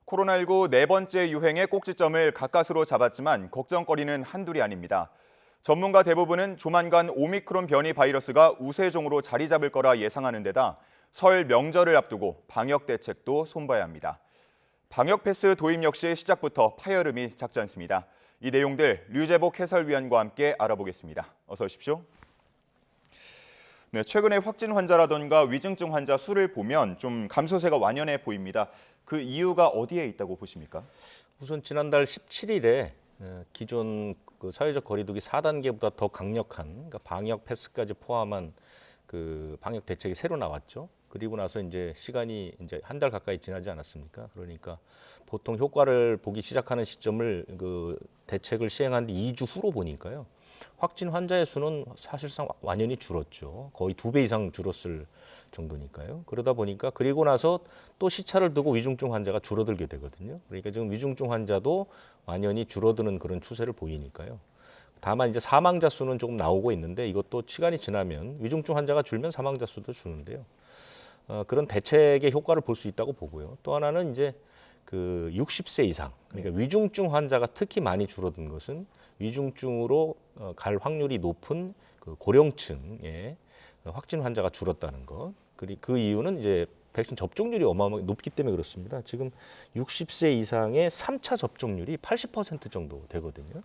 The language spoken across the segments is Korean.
코로나19 네 번째 유행의 꼭지점을 가까스로 잡았지만 걱정거리는 한둘이 아닙니다. 전문가 대부분은 조만간 오미크론 변이 바이러스가 우세종으로 자리 잡을 거라 예상하는 데다 설 명절을 앞두고 방역 대책도 손봐야 합니다. 방역 패스 도입 역시 시작부터 파열음이 작지 않습니다. 이 내용들 류재복 해설위원과 함께 알아보겠습니다. 어서 오십시오. 네, 최근에 확진 환자라던가 위중증 환자 수를 보면 좀 감소세가 완연해 보입니다. 그 이유가 어디에 있다고 보십니까? 우선 지난달 17일에 기존 그 사회적 거리두기 4단계보다 더 강력한 그러니까 방역 패스까지 포함한 그 방역 대책이 새로 나왔죠. 그리고 나서 이제 시간이 이제 한 달 가까이 지나지 않았습니까? 그러니까 보통 효과를 보기 시작하는 시점을 그 대책을 시행한 뒤 2주 후로 보니까요. 확진 환자의 수는 사실상 완연히 줄었죠. 거의 2배 이상 줄었을 정도니까요. 그러다 보니까 그리고 나서 또 시차를 두고 위중증 환자가 줄어들게 되거든요. 그러니까 지금 위중증 환자도 완연히 줄어드는 그런 추세를 보이니까요. 다만 이제 사망자 수는 조금 나오고 있는데 이것도 시간이 지나면 위중증 환자가 줄면 사망자 수도 주는데요. 그런 대책의 효과를 볼 수 있다고 보고요. 또 하나는 이제 그 60세 이상, 그러니까 위중증 환자가 특히 많이 줄어든 것은 위중증으로 갈 확률이 높은 그 고령층의 확진 환자가 줄었다는 것. 그리고 그 이유는 이제 백신 접종률이 어마어마하게 높기 때문에 그렇습니다. 지금 60세 이상의 3차 접종률이 80% 정도 되거든요.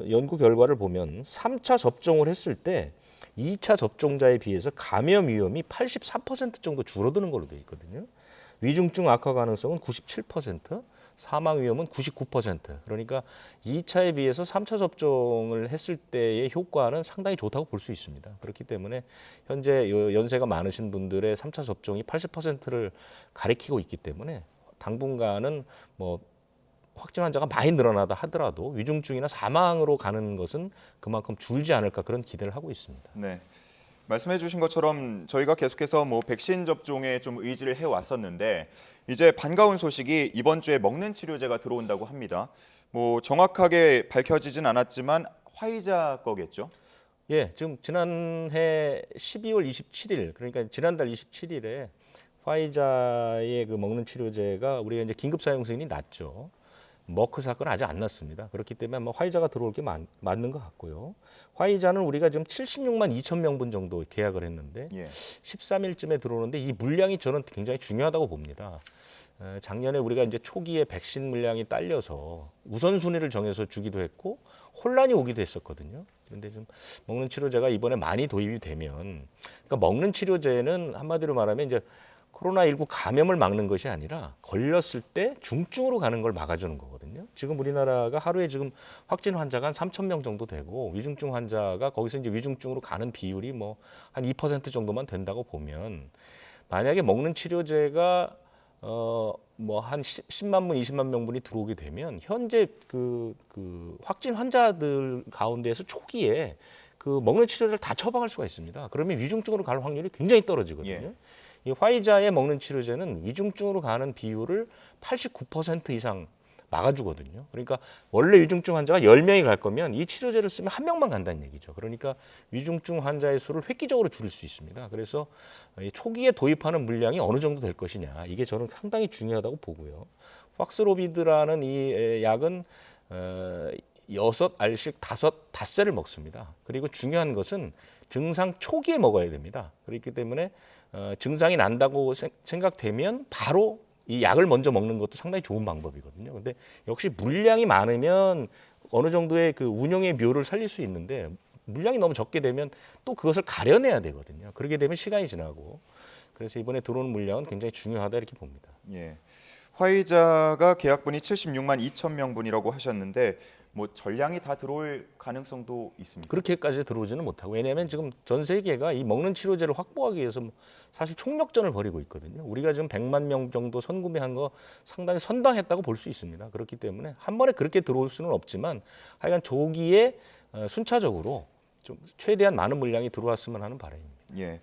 연구 결과를 보면 3차 접종을 했을 때 2차 접종자에 비해서 감염 위험이 83% 정도 줄어드는 걸로 되어 있거든요. 위중증 악화 가능성은 97%, 사망 위험은 99%. 그러니까 2차에 비해서 3차 접종을 했을 때의 효과는 상당히 좋다고 볼 수 있습니다. 그렇기 때문에 현재 연세가 많으신 분들의 3차 접종이 80%를 가리키고 있기 때문에 당분간은 뭐 확진 환자가 많이 늘어나다 하더라도 위중증이나 사망으로 가는 것은 그만큼 줄지 않을까 그런 기대를 하고 있습니다. 네. 말씀해 주신 것처럼 저희가 계속해서 백신 접종에 좀 의지를 해왔었는데 이제 반가운 소식이 이번 주에 먹는 치료제가 들어온다고 합니다. 정확하게 밝혀지진 않았지만 화이자 거겠죠? 예, 지금 지난해 12월 27일, 그러니까 지난달 27일에 화이자의 그 먹는 치료제가 우리가 이제 긴급 사용 승인이 났죠. 머크 사건은 아직 안 났습니다. 그렇기 때문에 화이자가 들어올 게 맞는 것 같고요. 화이자는 우리가 지금 76만 2천 명분 정도 계약을 했는데 13일쯤에 들어오는데 이 물량이 저는 굉장히 중요하다고 봅니다. 작년에 우리가 이제 초기에 백신 물량이 딸려서 우선순위를 정해서 주기도 했고 혼란이 오기도 했었거든요. 그런데 좀 먹는 치료제가 이번에 많이 도입이 되면 그러니까 먹는 치료제는 한마디로 말하면 이제 코로나19 감염을 막는 것이 아니라 걸렸을 때 중증으로 가는 걸 막아주는 거거든요. 지금 우리나라가 하루에 지금 확진 환자가 한 3천 명 정도 되고 위중증 환자가 거기서 이제 위중증으로 가는 비율이 한 2% 정도만 된다고 보면 만약에 먹는 치료제가 한 10만 명, 20만 명분이 들어오게 되면 현재 그 확진 환자들 가운데에서 초기에 그 먹는 치료제를 다 처방할 수가 있습니다. 그러면 위중증으로 갈 확률이 굉장히 떨어지거든요. 이 화이자에 먹는 치료제는 위중증으로 가는 비율을 89% 이상 막아주거든요. 그러니까 원래 위중증 환자가 10명이 갈 거면 이 치료제를 쓰면 1명만 간다는 얘기죠. 그러니까 위중증 환자의 수를 획기적으로 줄일 수 있습니다. 그래서 초기에 도입하는 물량이 어느 정도 될 것이냐 이게 저는 상당히 중요하다고 보고요. 박스로비드라는 이 약은 6알씩 5닷새를 먹습니다. 그리고 중요한 것은 증상 초기에 먹어야 됩니다. 그렇기 때문에 증상이 난다고 생각되면 바로 이 약을 먼저 먹는 것도 상당히 좋은 방법이거든요. 근데 역시 물량이 많으면 어느 정도의 그 운용의 묘를 살릴 수 있는데 물량이 너무 적게 되면 또 그것을 가려내야 되거든요. 그렇게 되면 시간이 지나고 그래서 이번에 들어오는 물량은 굉장히 중요하다 이렇게 봅니다. 예. 화이자가 계약분이 76만 2천 명분이라고 하셨는데 전량이 다 들어올 가능성도 있습니까? 그렇게까지 들어오지는 못하고 왜냐하면 지금 전 세계가 이 먹는 치료제를 확보하기 위해서 사실 총력전을 벌이고 있거든요. 우리가 지금 100만 명 정도 선구매한 거 상당히 선방했다고 볼 수 있습니다. 그렇기 때문에 한 번에 그렇게 들어올 수는 없지만 하여간 조기에 순차적으로 좀 최대한 많은 물량이 들어왔으면 하는 바람입니다. 예.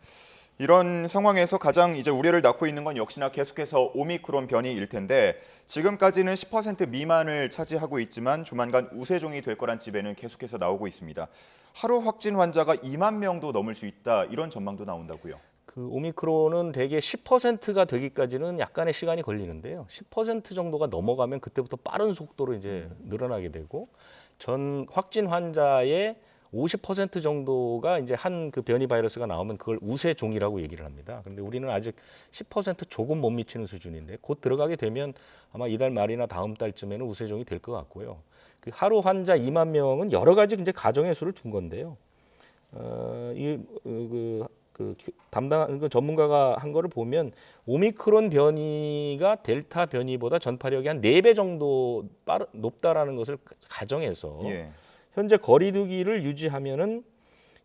이런 상황에서 가장 이제 우려를 낳고 있는 건 역시나 계속해서 오미크론 변이일 텐데 지금까지는 10% 미만을 차지하고 있지만 조만간 우세종이 될 거란 지배는 계속해서 나오고 있습니다. 하루 확진 환자가 2만 명도 넘을 수 있다 이런 전망도 나온다고요. 그 오미크론은 대개 10%가 되기까지는 약간의 시간이 걸리는데요. 10% 정도가 넘어가면 그때부터 빠른 속도로 이제 늘어나게 되고 전 확진 환자의 50% 정도가 이제 한 그 변이 바이러스가 나오면 그걸 우세종이라고 얘기를 합니다. 근데 우리는 아직 10% 조금 못 미치는 수준인데 곧 들어가게 되면 아마 이달 말이나 다음 달쯤에는 우세종이 될 것 같고요. 그 하루 환자 2만 명은 여러 가지 이제 가정의 수를 둔 건데요. 담당하는 그 전문가가 한 거를 보면 오미크론 변이가 델타 변이보다 전파력이 한 4배 정도 높다라는 것을 가정해서 예. 현재 거리두기를 유지하면은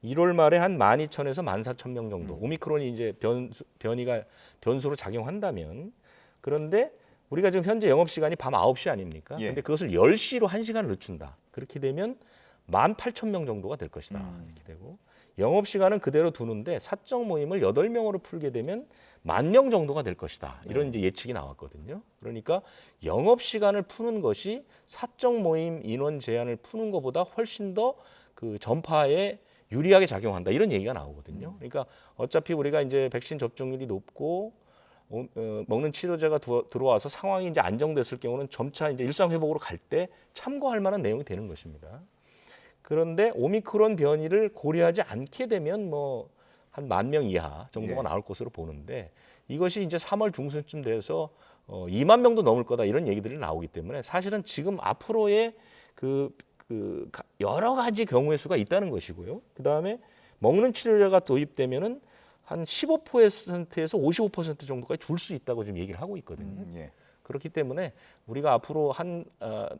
1월 말에 한 12,000에서 14,000명 정도. 오미크론이 이제 변이가 변수로 작용한다면 그런데 우리가 지금 현재 영업 시간이 밤 9시 아닙니까? 예. 근데 그것을 10시로 1시간 늦춘다. 그렇게 되면 18,000명 정도가 될 것이다. 이렇게 되고 영업 시간은 그대로 두는데 사적 모임을 8명으로 풀게 되면 10,000명 정도가 될 것이다. 이런 이제 예측이 나왔거든요. 그러니까 영업 시간을 푸는 것이 사적 모임 인원 제한을 푸는 것보다 훨씬 더 그 전파에 유리하게 작용한다. 이런 얘기가 나오거든요. 그러니까 어차피 우리가 이제 백신 접종률이 높고 먹는 치료제가 들어와서 상황이 이제 안정됐을 경우는 점차 이제 일상 회복으로 갈 때 참고할 만한 내용이 되는 것입니다. 그런데 오미크론 변이를 고려하지 않게 되면 뭐 한 10,000명 이하 정도가 예. 나올 것으로 보는데 이것이 이제 3월 중순쯤 돼서 2만 명도 넘을 거다 이런 얘기들이 나오기 때문에 사실은 지금 앞으로의 여러 가지 경우의 수가 있다는 것이고요. 그 다음에 먹는 치료제가 도입되면은 한 15%에서 55% 정도까지 줄 수 있다고 지금 얘기를 하고 있거든요. 예. 그렇기 때문에 우리가 앞으로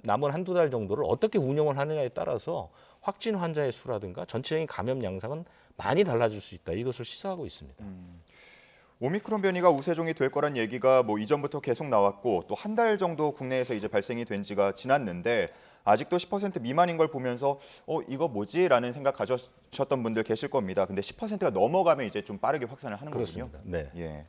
남은 한두 달 정도를 어떻게 운영을 하느냐에 따라서 확진 환자의 수라든가 전체적인 감염 양상은 많이 달라질 수 있다. 이것을 시사하고 있습니다. 오미크론 변이가 우세종이 될 거란 얘기가 뭐 이전부터 계속 나왔고 또 한 달 정도 국내에서 이제 발생이 된 지가 지났는데 아직도 10% 미만인 걸 보면서 이거 뭐지라는 생각 가졌던 분들 계실 겁니다. 근데 10%가 넘어가면 이제 좀 빠르게 확산을 하는 거군요. 그렇습니다. 네. 예.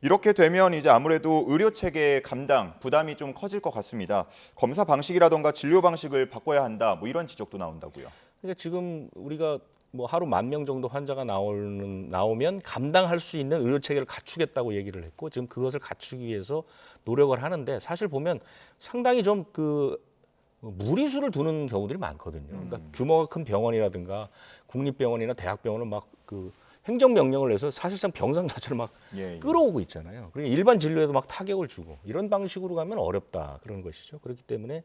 이렇게 되면 이제 아무래도 의료 체계 감당 부담이 좀 커질 것 같습니다. 검사 방식이라던가 진료 방식을 바꿔야 한다. 뭐 이런 지적도 나온다고요. 그러니까 지금 우리가 뭐 하루 10,000명 정도 환자가 나오면 감당할 수 있는 의료 체계를 갖추겠다고 얘기를 했고 지금 그것을 갖추기 위해서 노력을 하는데 사실 보면 상당히 좀 무리수를 두는 경우들이 많거든요. 그러니까 규모가 큰 병원이라든가 국립병원이나 대학병원은 막 행정명령을 내서 사실상 병상 자체를 막 예. 끌어오고 있잖아요. 그러니까 일반 진료에도 막 타격을 주고 이런 방식으로 가면 어렵다 그런 것이죠. 그렇기 때문에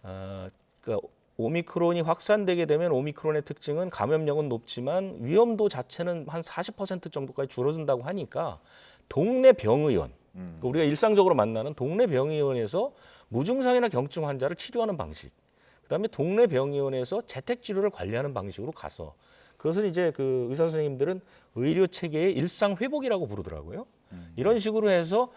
그러니까 오미크론이 확산되게 되면 오미크론의 특징은 감염력은 높지만 위험도 자체는 한 40% 정도까지 줄어든다고 하니까 동네 병의원, 그러니까 우리가 일상적으로 만나는 동네 병의원에서 무증상이나 경증 환자를 치료하는 방식, 그다음에 동네 병의원에서 재택 치료를 관리하는 방식으로 가서 그것을 이제 그 의사 선생님들은 의료 체계의 일상 회복이라고 부르더라고요. 이런 식으로 해서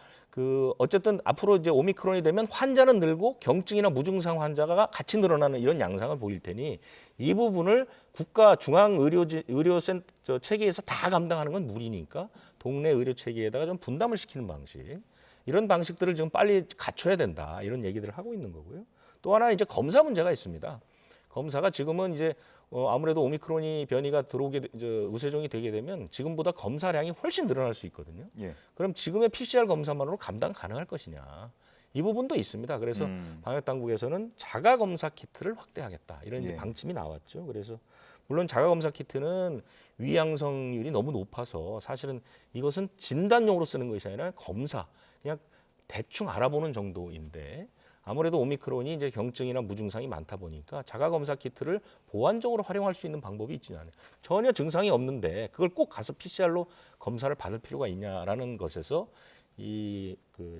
어쨌든 앞으로 이제 오미크론이 되면 환자는 늘고 경증이나 무증상 환자가 같이 늘어나는 이런 양상을 보일 테니 이 부분을 국가 중앙 의료센터 체계에서 다 감당하는 건 무리니까 동네 의료 체계에다가 좀 분담을 시키는 방식 이런 방식들을 지금 빨리 갖춰야 된다 이런 얘기들을 하고 있는 거고요. 또 하나 이제 검사 문제가 있습니다. 검사가 지금은 이제 아무래도 오미크론이 변이가 우세종이 되게 되면 지금보다 검사량이 훨씬 늘어날 수 있거든요. 예. 그럼 지금의 PCR 검사만으로 감당 가능할 것이냐? 이 부분도 있습니다. 그래서 방역 당국에서는 자가 검사 키트를 확대하겠다 이런 이제 예. 방침이 나왔죠. 그래서 물론 자가 검사 키트는 위양성률이 너무 높아서 사실은 이것은 진단용으로 쓰는 것이 아니라 검사 그냥 대충 알아보는 정도인데. 아무래도 오미크론이 이제 경증이나 무증상이 많다 보니까 자가 검사 키트를 보완적으로 활용할 수 있는 방법이 있지는 않아요. 전혀 증상이 없는데 그걸 꼭 가서 PCR로 검사를 받을 필요가 있냐라는 것에서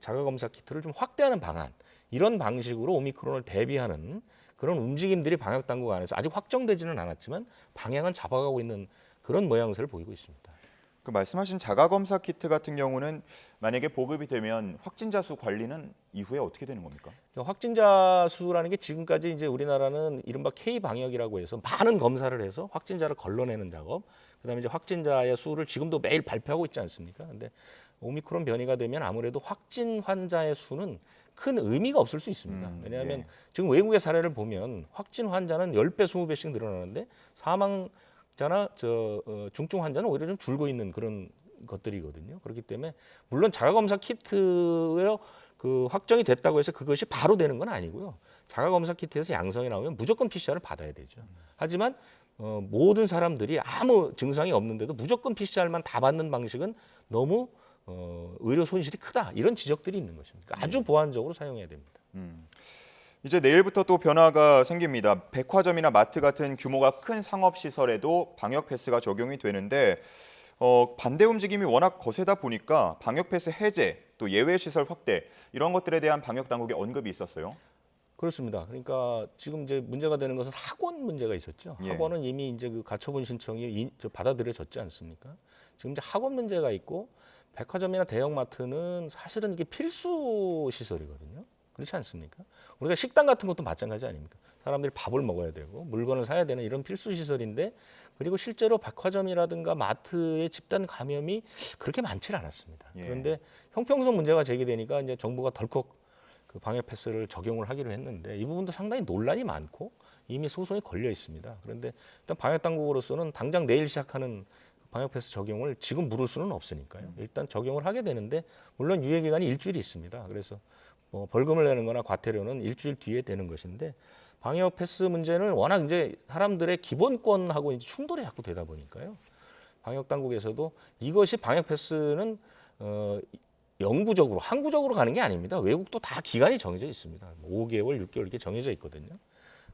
자가 검사 키트를 좀 확대하는 방안 이런 방식으로 오미크론을 대비하는 그런 움직임들이 방역 당국 안에서 아직 확정되지는 않았지만 방향은 잡아가고 있는 그런 모양새를 보이고 있습니다. 그 말씀하신 자가검사 키트 같은 경우는 만약에 보급이 되면 확진자 수 관리는 이후에 어떻게 되는 겁니까? 확진자 수라는 게 지금까지 이제 우리나라는 이른바 K 방역이라고 해서 많은 검사를 해서 확진자를 걸러내는 작업, 그다음에 이제 확진자의 수를 지금도 매일 발표하고 있지 않습니까? 근데 오미크론 변이가 되면 아무래도 확진 환자의 수는 큰 의미가 없을 수 있습니다. 왜냐하면 예. 지금 외국의 사례를 보면 확진 환자는 10배, 20배씩 늘어나는데 사망자나 중증 환자는 오히려 좀 줄고 있는 그런 것들이거든요. 그렇기 때문에 물론 자가검사 키트에 그 확정이 됐다고 해서 그것이 바로 되는 건 아니고요. 자가검사 키트에서 양성이 나오면 무조건 PCR을 받아야 되죠. 하지만 모든 사람들이 아무 증상이 없는데도 무조건 PCR만 다 받는 방식은 너무 의료 손실이 크다. 이런 지적들이 있는 것입니다. 아주 보완적으로 사용해야 됩니다. 이제 내일부터 또 변화가 생깁니다. 백화점이나 마트 같은 규모가 큰 상업시설에도 방역 패스가 적용이 되는데 반대 움직임이 워낙 거세다 보니까 방역 패스 해제, 또 예외 시설 확대 이런 것들에 대한 방역 당국의 언급이 있었어요. 그렇습니다. 그러니까 지금 이제 문제가 되는 것은 학원 문제가 있었죠. 예. 학원은 이미 이제 그 가처분 신청이 받아들여졌지 않습니까? 지금 이제 학원 문제가 있고 백화점이나 대형마트는 사실은 이게 필수 시설이거든요. 그렇지 않습니까? 우리가 식당 같은 것도 마찬가지 아닙니까? 사람들이 밥을 먹어야 되고 물건을 사야 되는 이런 필수 시설인데 그리고 실제로 백화점이라든가 마트의 집단 감염이 그렇게 많지 않았습니다. 예. 그런데 형평성 문제가 제기되니까 이제 정부가 덜컥 그 방역 패스를 적용을 하기로 했는데 이 부분도 상당히 논란이 많고 이미 소송이 걸려 있습니다. 그런데 일단 방역 당국으로서는 당장 내일 시작하는 방역 패스 적용을 지금 물을 수는 없으니까요. 일단 적용을 하게 되는데 물론 유예 기간이 일주일이 있습니다. 그래서 뭐 벌금을 내는 거나 과태료는 일주일 뒤에 되는 것인데 방역 패스 문제는 워낙 이제 사람들의 기본권하고 이제 충돌이 자꾸 되다 보니까요. 방역 당국에서도 이것이 방역 패스는 영구적으로 항구적으로 가는 게 아닙니다. 외국도 다 기간이 정해져 있습니다. 5개월, 6개월 이렇게 정해져 있거든요.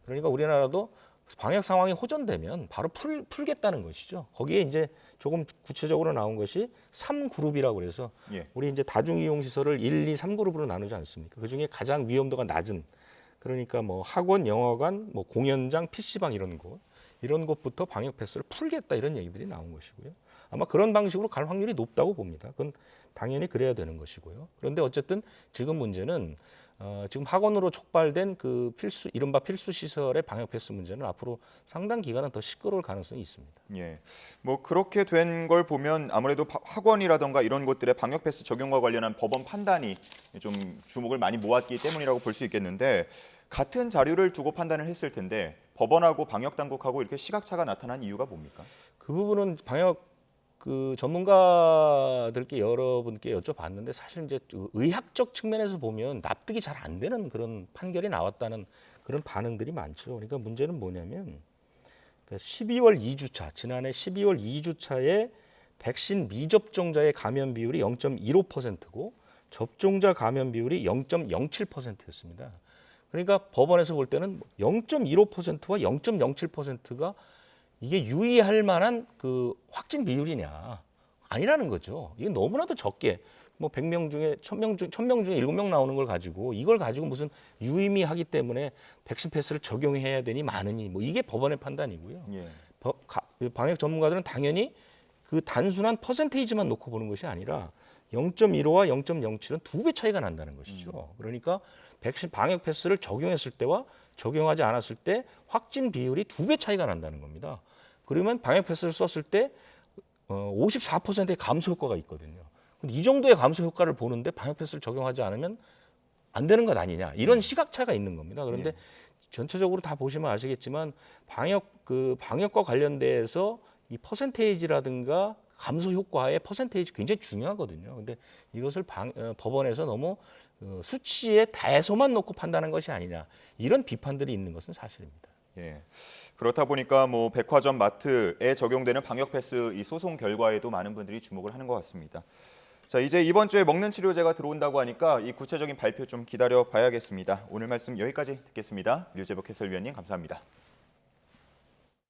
그러니까 우리나라도 방역 상황이 호전되면 바로 풀겠다는 것이죠. 거기에 이제 조금 구체적으로 나온 것이 3그룹이라고 그래서 예. 우리 이제 다중이용시설을 1, 2, 3그룹으로 나누지 않습니까? 그중에 가장 위험도가 낮은 그러니까 뭐 학원, 영화관, 뭐 공연장, PC방 이런 곳부터 방역 패스를 풀겠다 이런 얘기들이 나온 것이고요. 아마 그런 방식으로 갈 확률이 높다고 봅니다. 그건 당연히 그래야 되는 것이고요. 그런데 어쨌든 지금 문제는 지금 학원으로 촉발된 그 이른바 필수 시설의 방역 패스 문제는 앞으로 상당 기간은 더 시끄러울 가능성이 있습니다. 예, 뭐 그렇게 된 걸 보면 아무래도 학원이라던가 이런 곳들의 방역 패스 적용과 관련한 법원 판단이 좀 주목을 많이 모았기 때문이라고 볼 수 있겠는데 같은 자료를 두고 판단을 했을 텐데 법원하고 방역 당국하고 이렇게 시각차가 나타난 이유가 뭡니까? 그 부분은 방역 그 전문가들께 여러분께 여쭤봤는데 사실 이제 의학적 측면에서 보면 납득이 잘 안 되는 그런 판결이 나왔다는 그런 반응들이 많죠. 그러니까 문제는 뭐냐면 12월 2주차 지난해 12월 2주차에 백신 미접종자의 감염 비율이 0.15%고 접종자 감염 비율이 0.07%였습니다. 그러니까 법원에서 볼 때는 0.15%와 0.07%가 이게 유의할 만한 그 확진 비율이냐 아니라는 거죠. 이게 너무나도 적게 뭐 100명 중에 1000명 중에 7명 나오는 걸 가지고 이걸 가지고 무슨 유의미하기 때문에 백신 패스를 적용해야 되니 많으니 뭐 이게 법원의 판단이고요. 예. 방역 전문가들은 당연히 그 단순한 퍼센테이지만 놓고 보는 것이 아니라 0.15와 0.07은 2배 차이가 난다는 것이죠. 그러니까 백신 방역 패스를 적용했을 때와 적용하지 않았을 때 확진 비율이 2배 차이가 난다는 겁니다. 그러면 방역 패스를 썼을 때 54%의 감소 효과가 있거든요. 근데 이 정도의 감소 효과를 보는데 방역 패스를 적용하지 않으면 안 되는 것 아니냐 이런 시각차가 있는 겁니다. 그런데 예. 전체적으로 다 보시면 아시겠지만 방역과 관련돼서 이 퍼센테이지라든가 감소 효과의 퍼센테이지 굉장히 중요하거든요. 근데 이것을 법원에서 너무 수치의 다소만 놓고 판단한 것이 아니냐 이런 비판들이 있는 것은 사실입니다. 예. 그렇다 보니까 뭐 백화점, 마트에 적용되는 방역 패스 이 소송 결과에도 많은 분들이 주목을 하는 것 같습니다. 자, 이제 이번 주에 먹는 치료제가 들어온다고 하니까 이 구체적인 발표 좀 기다려 봐야겠습니다. 오늘 말씀 여기까지 듣겠습니다. 류재복 해설위원님 감사합니다.